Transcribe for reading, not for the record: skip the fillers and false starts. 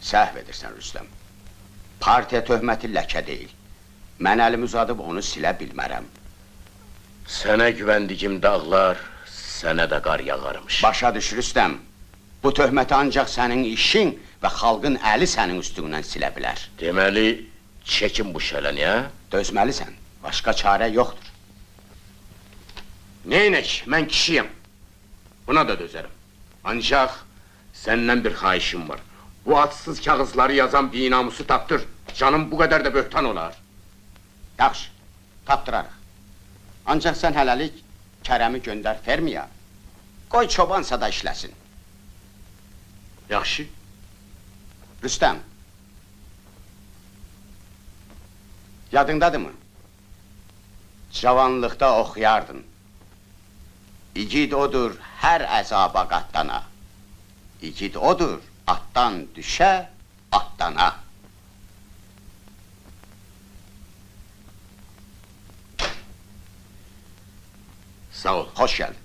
Səhv edirsən Rüstəm. Partiya töhməti ləkə deyil. Mən əlimi uzadıb onu silə bilmərəm. Sənə güvəndiyim dağlar, sənə də qar yağarmış. Başa düş Rüstəm. Bu töhməti ancaq sənin işin və xalqın əli sənin üstündən silə bilər. Deməli, çəkin bu şələni, hə? Dözməlisən, başqa çarə yoxdur. Neynək, mən kişiyəm. Buna da dözərəm. Ancaq səndən bir xahişim var. Bu adsız kağızları yazan binamusu tapdır. Canım bu qədər də böhtan olar. Yaxşı, tapdırarıq. Ancaq sən hələlik Kərəmi göndər fermiya. Qoy çobansa da işləsin. Yaxşı. Rüstəm. Yadındadırmı? Cavanlıqda oxuyardın. İgid odur hər əzaba qatlana. İgid odur atdan düşə, atlana. Sağ ol, xoş gəldin.